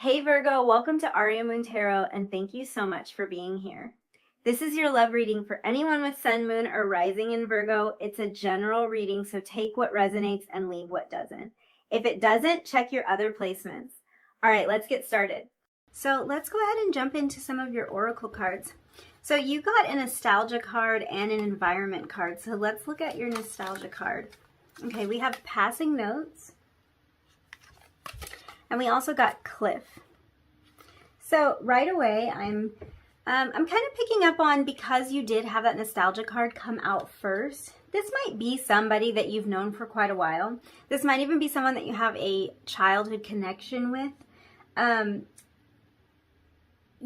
Hey Virgo, welcome to Aria Moon Tarot, and thank you so much for being here. This is your love reading for anyone with Sun, Moon, or Rising in Virgo. It's a general reading, so take what resonates and leave what doesn't. If it doesn't, check your other placements. All right, let's get started. So let's go ahead and jump into some of your oracle cards. So you got a nostalgia card and an environment card, so let's look at your nostalgia card. Okay, we have passing notes. And we also got cliff. So right away, I'm kind of picking up on, because you did have that nostalgia card come out first, this might be somebody that you've known for quite a while. This might even be someone that you have a childhood connection with.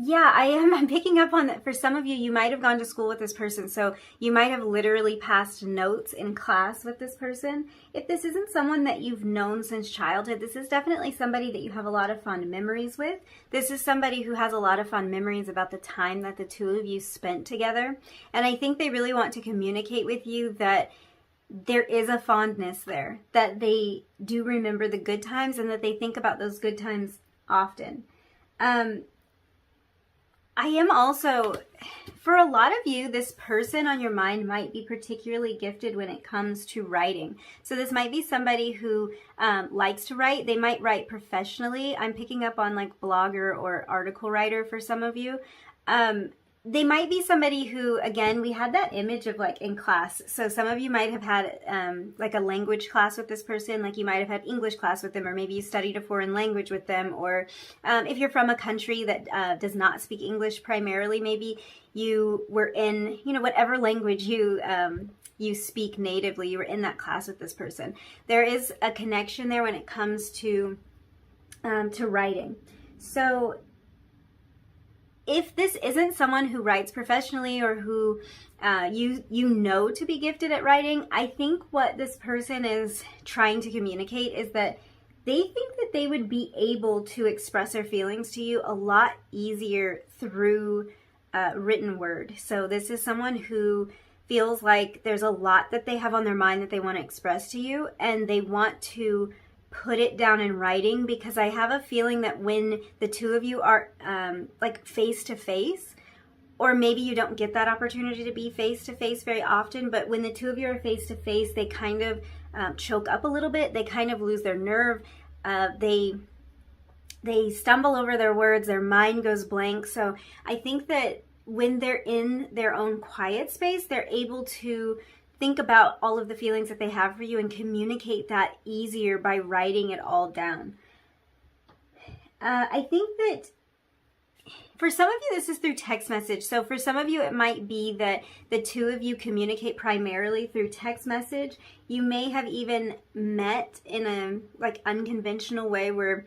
Yeah, I'm picking up on that. For some of you, you might have gone to school with this person, so you might have literally passed notes in class with this person. If this isn't someone that you've known since childhood, this is definitely somebody that you have a lot of fond memories with. This is somebody who has a lot of fond memories about the time that the two of you spent together. And I think they really want to communicate with you that there is a fondness there, that they do remember the good times and that they think about those good times often. I am also, for a lot of you, this person on your mind might be particularly gifted when it comes to writing. So this might be somebody who likes to write. They might write professionally. I'm picking up on like blogger or article writer for some of you. They might be somebody who, again, we had that image of like in class. So some of you might have had like a language class with this person, like you might have had English class with them, or maybe you studied a foreign language with them, or if you're from a country that does not speak English primarily, maybe you were in, whatever language you speak natively, you were in that class with this person. There is a connection there when it comes to writing. So if this isn't someone who writes professionally or who you know to be gifted at writing, I think what this person is trying to communicate is that they think that they would be able to express their feelings to you a lot easier through written word. So this is someone who feels like there's a lot that they have on their mind that they want to express to you, and they want to put it down in writing, because I have a feeling that when the two of you are like face to face, or maybe you don't get that opportunity to be face to face very often, but when the two of you are face to face, they kind of choke up a little bit. They kind of lose their nerve. They stumble over their words. Their mind goes blank. So I think that when they're in their own quiet space, they're able to think about all of the feelings that they have for you and communicate that easier by writing it all down. I think that for some of you, this is through text message. So for some of you, it might be that the two of you communicate primarily through text message. You may have even met in a like unconventional way where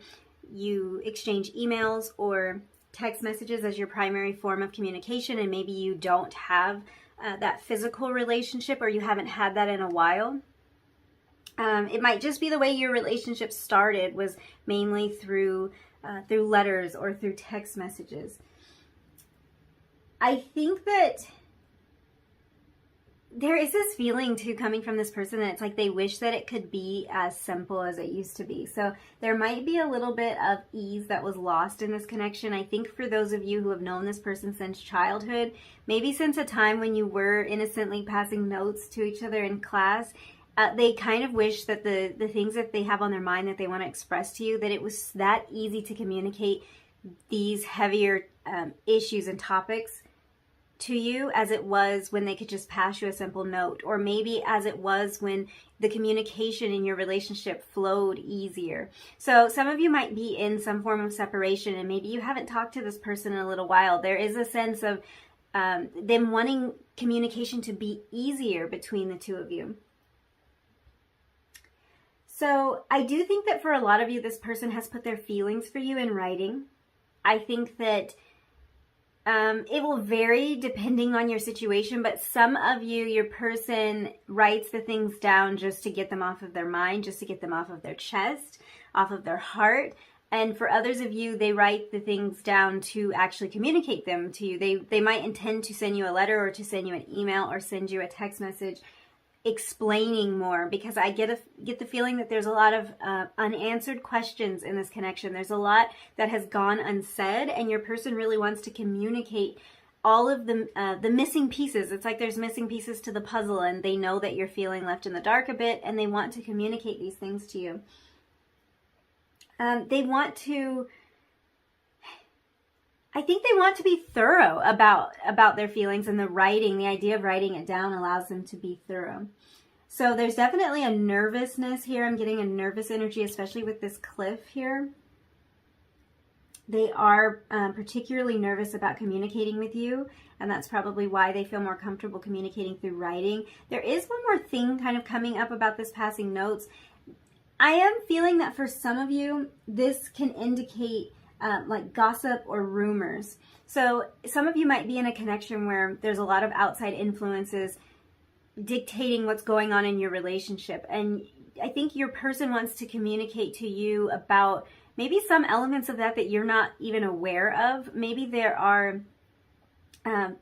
you exchange emails or text messages as your primary form of communication, and maybe you don't have that physical relationship, or you haven't had that in a while. It might just be the way your relationship started was mainly through letters or through text messages. I think that there is this feeling too coming from this person that it's like they wish that it could be as simple as it used to be. So there might be a little bit of ease that was lost in this connection. I think for those of you who have known this person since childhood, maybe since a time when you were innocently passing notes to each other in class, they kind of wish that the things that they have on their mind that they want to express to you, that it was that easy to communicate these heavier issues and topics to you as it was when they could just pass you a simple note, or maybe as it was when the communication in your relationship flowed easier. So some of you might be in some form of separation, and maybe you haven't talked to this person in a little while. There is a sense of them wanting communication to be easier between the two of you. So I do think that for a lot of you, this person has put their feelings for you in writing. I think that it will vary depending on your situation, but some of you, your person writes the things down just to get them off of their mind, just to get them off of their chest, off of their heart. And for others of you, they write the things down to actually communicate them to you. They might intend to send you a letter or to send you an email or send you a text message explaining more, because I get the feeling that there's a lot of unanswered questions in this connection. There's a lot that has gone unsaid, and your person really wants to communicate all of the missing pieces. It's like there's missing pieces to the puzzle, and they know that you're feeling left in the dark a bit, and they want to communicate these things to you. They want to, I think they want to be thorough about their feelings, and the idea of writing it down allows them to be thorough. So there's definitely a nervousness here. I'm getting a nervous energy, especially with this cliff here. They are particularly nervous about communicating with you, and that's probably why they feel more comfortable communicating through writing. There is one more thing kind of coming up about this passing notes. I am feeling that for some of you, this can indicate like gossip or rumors. So some of you might be in a connection where there's a lot of outside influences dictating what's going on in your relationship. And I think your person wants to communicate to you about maybe some elements of that you're not even aware of. Maybe there are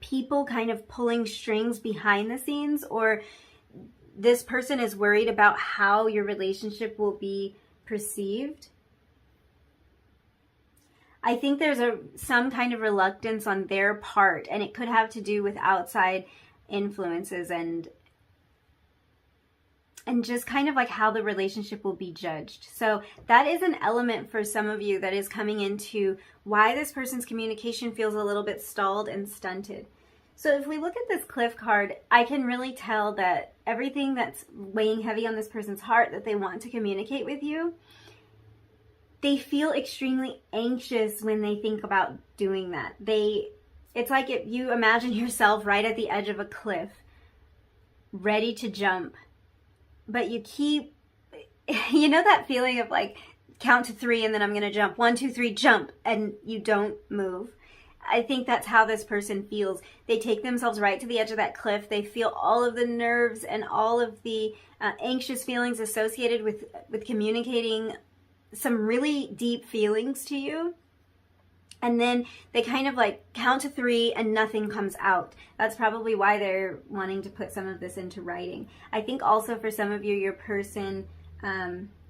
people kind of pulling strings behind the scenes, or this person is worried about how your relationship will be perceived. I think there's some kind of reluctance on their part, and it could have to do with outside influences and just kind of like how the relationship will be judged. So that is an element for some of you that is coming into why this person's communication feels a little bit stalled and stunted. So if we look at this cliff card, I can really tell that everything that's weighing heavy on this person's heart that they want to communicate with you, they feel extremely anxious when they think about doing that. It's like if you imagine yourself right at the edge of a cliff, ready to jump, but you keep, you know that feeling of like, count to 3 and then I'm going to jump. 1, 2, 3, jump, and you don't move. I think that's how this person feels. They take themselves right to the edge of that cliff. They feel all of the nerves and all of the anxious feelings associated with communicating some really deep feelings to you. And then they kind of like count to 3 and nothing comes out. That's probably why they're wanting to put some of this into writing. I think also for some of you, your person,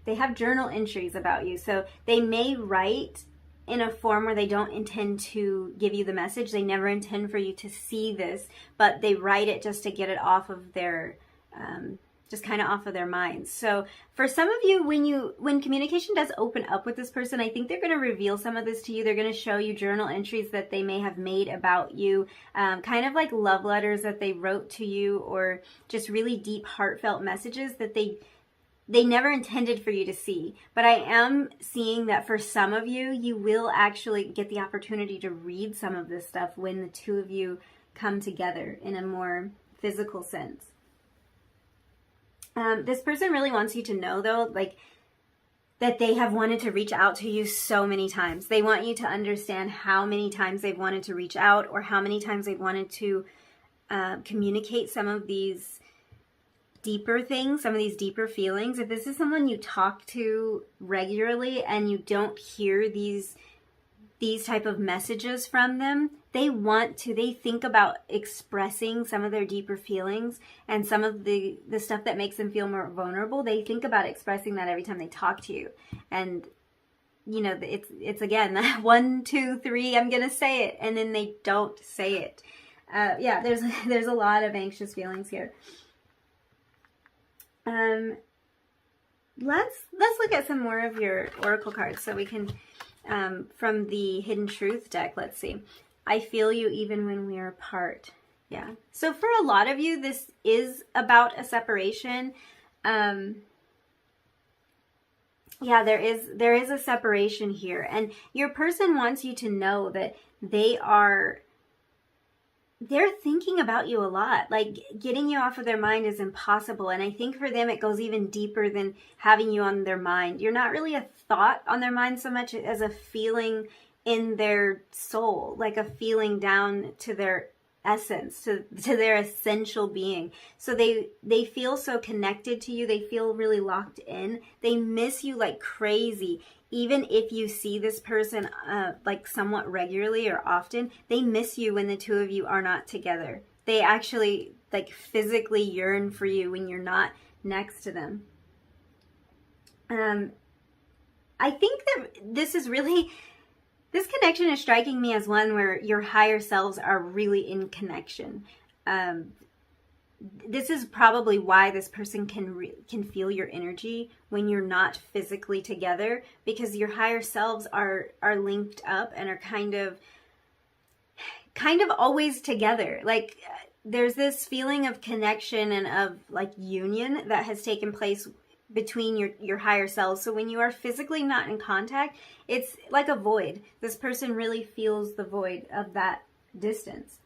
they have journal entries about you. So they may write in a form where they don't intend to give you the message. They never intend for you to see this, but they write it just to get it off of their, just kind of off of their minds. So for some of you, when communication does open up with this person, I think they're going to reveal some of this to you. They're going to show you journal entries that they may have made about you, kind of like love letters that they wrote to you, or just really deep, heartfelt messages that they never intended for you to see. But I am seeing that for some of you, you will actually get the opportunity to read some of this stuff when the two of you come together in a more physical sense. This person really wants you to know, though, like, that they have wanted to reach out to you so many times. They want you to understand how many times they've wanted to reach out, or how many times they've wanted to communicate some of these deeper things, some of these deeper feelings. If this is someone you talk to regularly and you don't hear these type of messages from them, they think about expressing some of their deeper feelings and some of the stuff that makes them feel more vulnerable. They think about expressing that every time they talk to you. And, you know, it's again, 1, 2, 3, I'm going to say it. And then they don't say it. Yeah, there's a lot of anxious feelings here. Let's look at some more of your oracle cards so we can, from the Hidden Truth deck, let's see. I feel you even when we are apart. Yeah. So for a lot of you, this is about a separation. Yeah, there is a separation here. And your person wants you to know that they're thinking about you a lot. Like, getting you off of their mind is impossible. And I think for them, it goes even deeper than having you on their mind. You're not really a thought on their mind so much as a feeling in their soul, like a feeling down to their essence, to their essential being. So they feel so connected to you. They feel really locked in. They miss you like crazy. Even if you see this person like somewhat regularly or often, they miss you when the two of you are not together. They like physically yearn for you when you're not next to them. I think that this connection is striking me as one where your higher selves are really in connection. This is probably why this person can feel your energy when you're not physically together, because your higher selves are linked up and are kind of always together. Like there's this feeling of connection and of like union that has taken place between your higher selves. So when you are physically not in contact, it's like a void. This person really feels the void of that distance.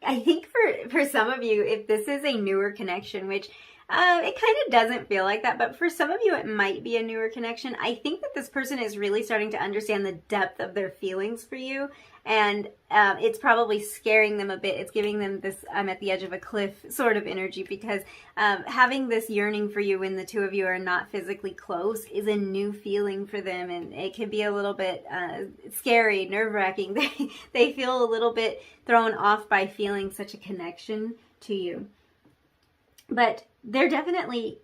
I think for some of you, if this is a newer connection, which it kind of doesn't feel like that, but for some of you, it might be a newer connection. I think that this person is really starting to understand the depth of their feelings for you, and it's probably scaring them a bit. It's giving them this I'm at the edge of a cliff sort of energy, because having this yearning for you when the two of you are not physically close is a new feeling for them, and it can be a little bit scary, nerve-wracking. They feel a little bit thrown off by feeling such a connection to you. But they're definitely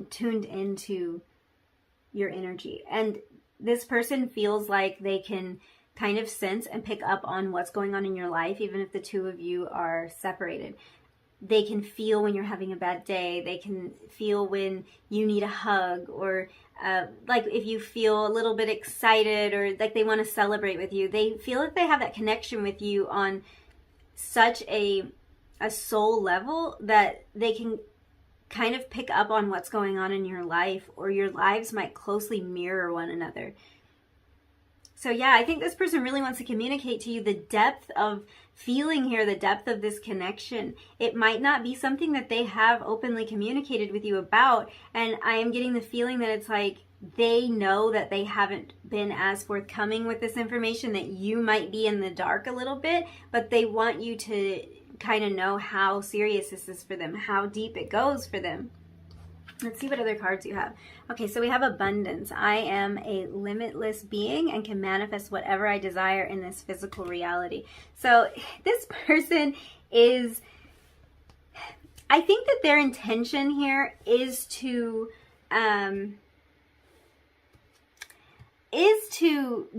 tuned into your energy. And this person feels like they can kind of sense and pick up on what's going on in your life, even if the two of you are separated. They can feel when you're having a bad day. They can feel when you need a hug, or like if you feel a little bit excited, or like they want to celebrate with you. They feel like they have that connection with you on such a soul level that they can kind of pick up on what's going on in your life, or your lives might closely mirror one another. So yeah, I think this person really wants to communicate to you the depth of feeling here, the depth of this connection. It might not be something that they have openly communicated with you about, and I am getting the feeling that it's like they know that they haven't been as forthcoming with this information, that you might be in the dark a little bit, but they want you to kind of know how serious this is for them, how deep it goes for them. Let's see what other cards you have. Okay, so we have abundance. I am a limitless being and can manifest whatever I desire in this physical reality. So this person is, I think that their intention here is to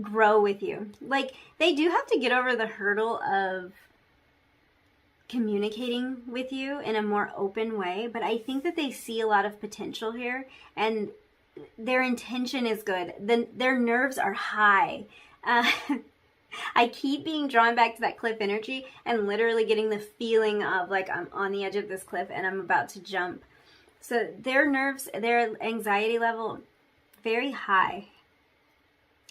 grow with you. Like they do have to get over the hurdle of communicating with you in a more open way, but I think that they see a lot of potential here, and their intention is good. Their nerves are high. I keep being drawn back to that cliff energy and literally getting the feeling of like I'm on the edge of this cliff and I'm about to jump. So their nerves, their anxiety level, very high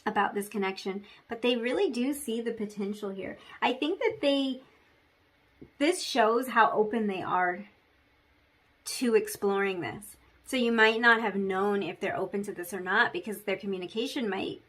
about this connection, but they really do see the potential here. I think that this shows how open they are to exploring this. So you might not have known if they're open to this or not, because their communication might,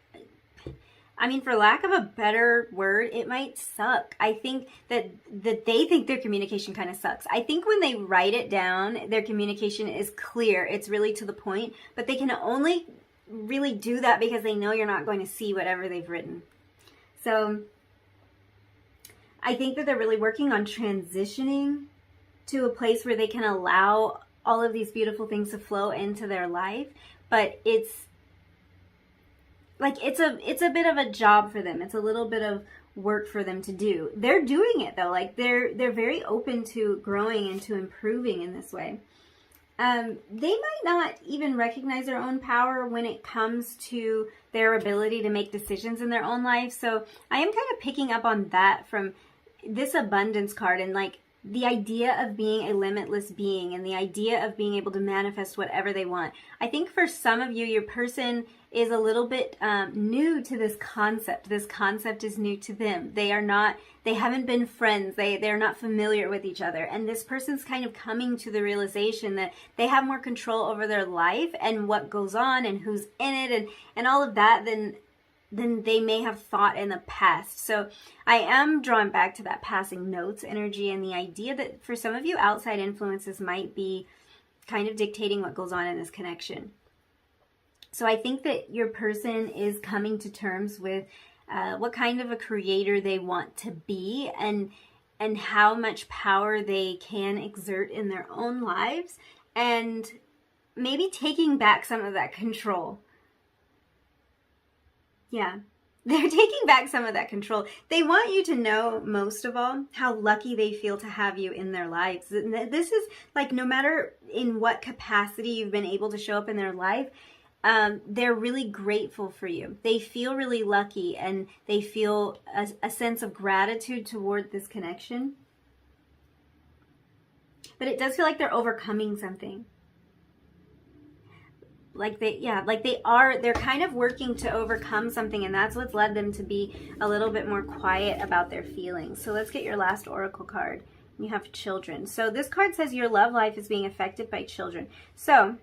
I mean, for lack of a better word, it might suck. I think that they think their communication kind of sucks. I think when they write it down, their communication is clear. It's really to the point, but they can only really do that because they know you're not going to see whatever they've written. So I think that they're really working on transitioning to a place where they can allow all of these beautiful things to flow into their life, but it's a bit of a job for them. It's a little bit of work for them to do. They're doing it though. Like they're very open to growing and to improving in this way. They might not even recognize their own power when it comes to their ability to make decisions in their own life. So I am kind of picking up on that from this abundance card, and like the idea of being a limitless being and the idea of being able to manifest whatever they want. I think for some of you, your person is a little bit new to this concept. This concept is new to them. They haven't been friends. They're not familiar with each other. And this person's kind of coming to the realization that they have more control over their life and what goes on and who's in it and all of that than they may have thought in the past. So I am drawn back to that passing notes energy and the idea that for some of you, outside influences might be kind of dictating what goes on in this connection. So I think that your person is coming to terms with what kind of a creator they want to be, and and how much power they can exert in their own lives, and maybe taking back some of that control. Yeah, they're taking back some of that control. They want you to know, most of all, how lucky they feel to have you in their lives. This is like, no matter in what capacity you've been able to show up in their life, they're really grateful for you. They feel really lucky, and they feel a sense of gratitude toward this connection. But it does feel like they're overcoming something. Like they're kind of working to overcome something, and that's what's led them to be a little bit more quiet about their feelings. So let's get your last oracle card. You have children. So this card says your love life is being affected by children. So,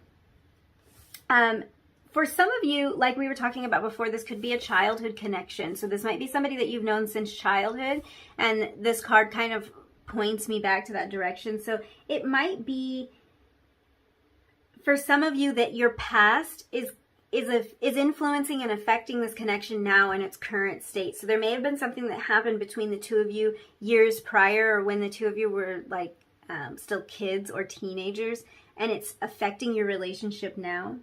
for some of you, like we were talking about before, this could be a childhood connection. So this might be somebody that you've known since childhood, and this card kind of points me back to that direction. So it might be, for some of you, that your past is influencing and affecting this connection now in its current state. So there may have been something that happened between the two of you years prior, or when the two of you were like still kids or teenagers, and it's affecting your relationship now.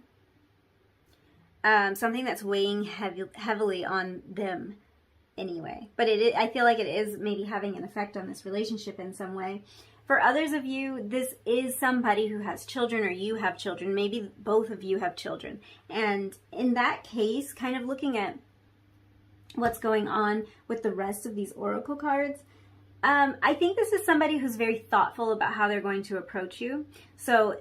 Something that's weighing heavily on them anyway. But I feel like it is maybe having an effect on this relationship in some way. For others of you, this is somebody who has children, or you have children. Maybe both of you have children. And in that case, kind of looking at what's going on with the rest of these oracle cards, I think this is somebody who's very thoughtful about how they're going to approach you. So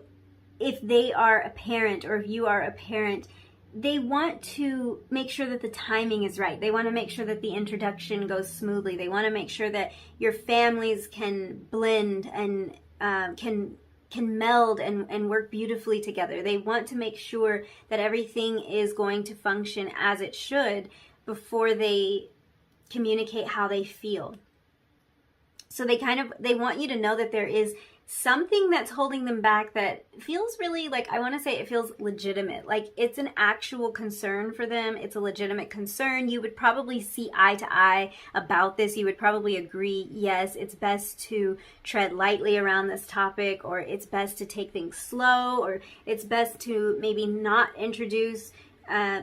if they are a parent, or if you are a parent, they want to make sure that the timing is right. They want to make sure that the introduction goes smoothly. They want to make sure that your families can blend and can meld and work beautifully together. They want to make sure that everything is going to function as it should before they communicate how they feel. So they want you to know that there is something that's holding them back that feels really, like, I want to say it feels legitimate. Like, it's an actual concern for them. It's a legitimate concern. You would probably see eye to eye about this. You would probably agree, yes, it's best to tread lightly around this topic, or it's best to take things slow, or it's best to maybe not introduce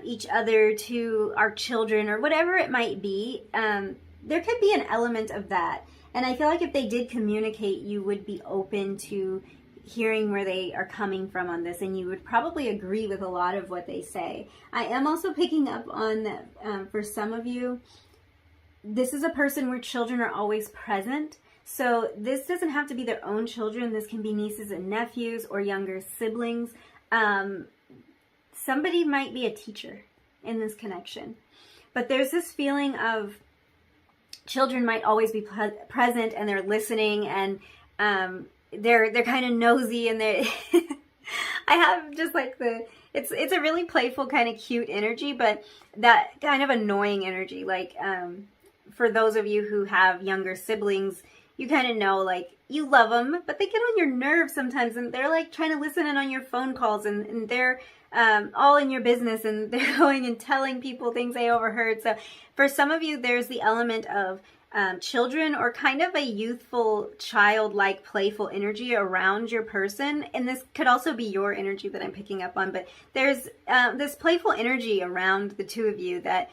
each other to our children, or whatever it might be. There could be an element of that. And I feel like if they did communicate, you would be open to hearing where they are coming from on this, and you would probably agree with a lot of what they say. I am also picking up on that for some of you, this is a person where children are always present. So this doesn't have to be their own children. This can be nieces and nephews or younger siblings. Somebody might be a teacher in this connection. But there's this feeling of children might always be present, and they're listening, and they're kind of nosy, and they I have just like it's a really playful, kind of cute energy, but that kind of annoying energy. Like for those of you who have younger siblings, you kind of know, like, you love them, but they get on your nerves sometimes, and they're like trying to listen in on your phone calls, and they're all in your business, and they're going and telling people things they overheard. So for some of you, there's the element of children, or kind of a youthful, childlike, playful energy around your person. And this could also be your energy that I'm picking up on, but there's this playful energy around the two of you that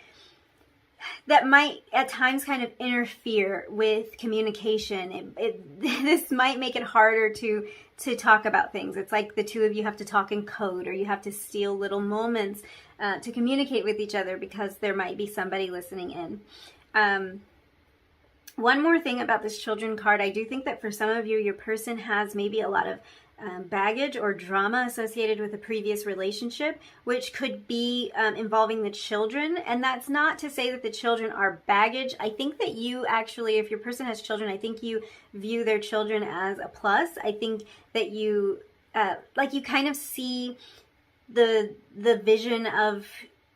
might at times kind of interfere with communication. This might make it harder to talk about things. It's like the two of you have to talk in code, or you have to steal little moments to communicate with each other, because there might be somebody listening in. One more thing about this children card, I do think that for some of you, your person has maybe a lot of baggage or drama associated with a previous relationship, which could be involving the children. And that's not to say that the children are baggage. I think that you actually, if your person has children, I think you view their children as a plus. I think that you you kind of see the vision of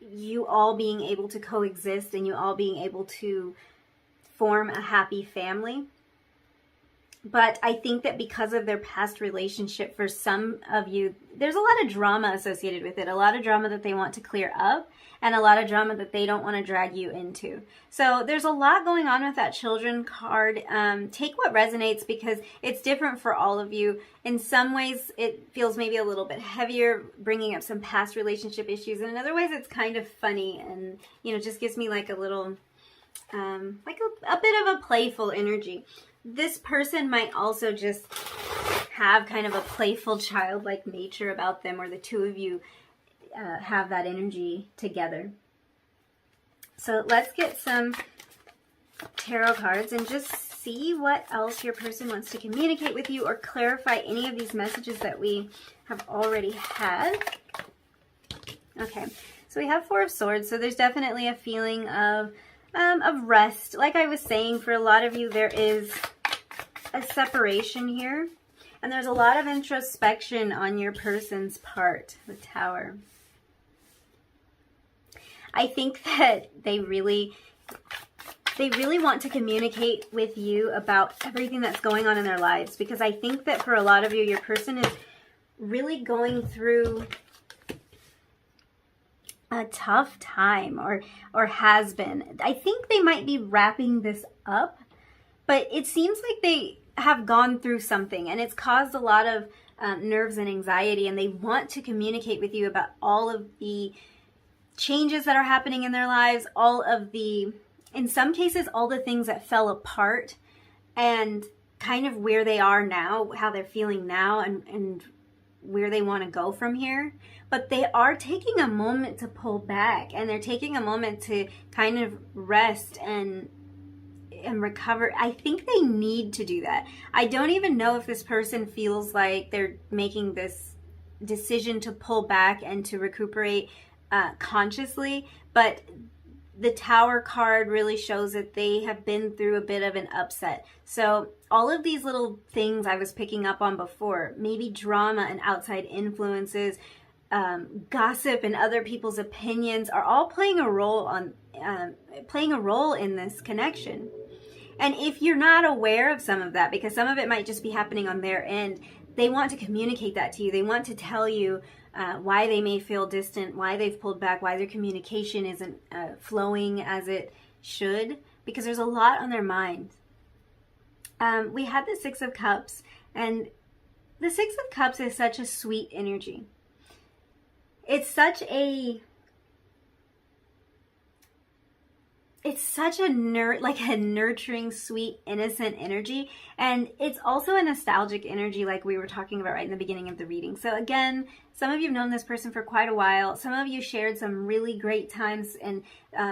you all being able to coexist, and you all being able to form a happy family. But I think that because of their past relationship, for some of you, there's a lot of drama associated with it. A lot of drama that they want to clear up, and a lot of drama that they don't want to drag you into. So there's a lot going on with that Children card. Take what resonates, because it's different for all of you. In some ways, it feels maybe a little bit heavier, bringing up some past relationship issues. And in other ways, it's kind of funny and, you know, just gives me like a little, like a bit of a playful energy. This person might also just have kind of a playful, childlike nature about them, or the two of you have that energy together. So let's get some tarot cards and just see what else your person wants to communicate with you, or clarify any of these messages that we have already had. Okay, so we have Four of Swords, so there's definitely a feeling of rest. Like I was saying, for a lot of you, there is a separation here, and there's a lot of introspection on your person's part. The Tower. I think that they really want to communicate with you about everything that's going on in their lives, because I think that for a lot of you, your person is really going through a tough time, or has been. I think they might be wrapping this up, but it seems like they have gone through something, and it's caused a lot of nerves and anxiety, and they want to communicate with you about all of the changes that are happening in their lives, all of the, in some cases, all the things that fell apart, and kind of where they are now, how they're feeling now, and where they want to go from here. But they are taking a moment to pull back, and they're taking a moment to kind of rest and recover. I think they need to do that. I don't even know if this person feels like they're making this decision to pull back and to recuperate consciously, but the Tower card really shows that they have been through a bit of an upset. So all of these little things I was picking up on before, maybe drama and outside influences, gossip and other people's opinions, are all playing a role in this connection. And if you're not aware of some of that, because some of it might just be happening on their end, they want to communicate that to you. They want to tell you why they may feel distant, why they've pulled back, why their communication isn't flowing as it should, because there's a lot on their mind. We had the Six of Cups, and the Six of Cups is such a sweet energy. It's such a nurturing, sweet, innocent energy. And it's also a nostalgic energy, like we were talking about right in the beginning of the reading. So again, some of you have known this person for quite a while. Some of you shared some really great times and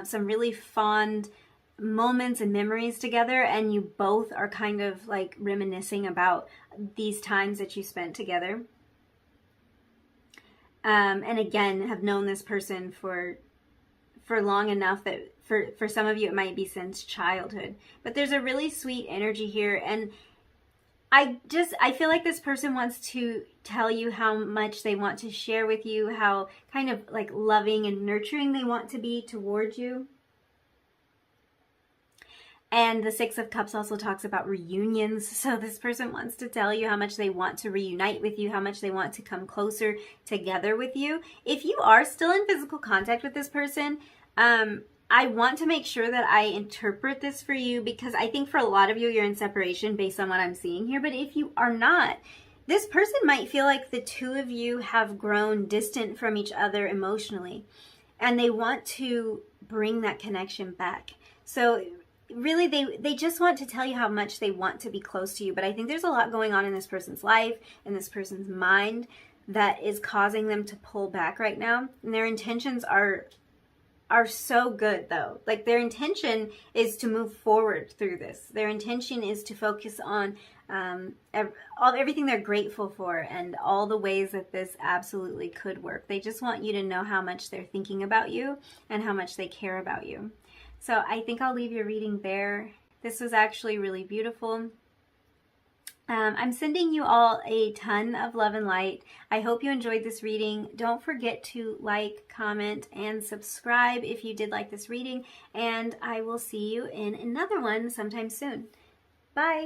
some really fond moments and memories together. And you both are kind of like reminiscing about these times that you spent together. And again, have known this person for long enough that for some of you, it might be since childhood. But there's a really sweet energy here. And I feel like this person wants to tell you how much they want to share with you, how kind of like loving and nurturing they want to be towards you. And the Six of Cups also talks about reunions. So this person wants to tell you how much they want to reunite with you, how much they want to come closer together with you. If you are still in physical contact with this person, I want to make sure that I interpret this for you, because I think for a lot of you, you're in separation based on what I'm seeing here. But if you are not, this person might feel like the two of you have grown distant from each other emotionally, and they want to bring that connection back. So really, they just want to tell you how much they want to be close to you. But I think there's a lot going on in this person's life, in this person's mind, that is causing them to pull back right now. And their intentions are so good, though. Like, their intention is to move forward through this. Their intention is to focus on everything they're grateful for and all the ways that this absolutely could work. They just want you to know how much they're thinking about you and how much they care about you. So I think I'll leave your reading there. This was actually really beautiful. I'm sending you all a ton of love and light. I hope you enjoyed this reading. Don't forget to like, comment, and subscribe if you did like this reading. And I will see you in another one sometime soon. Bye.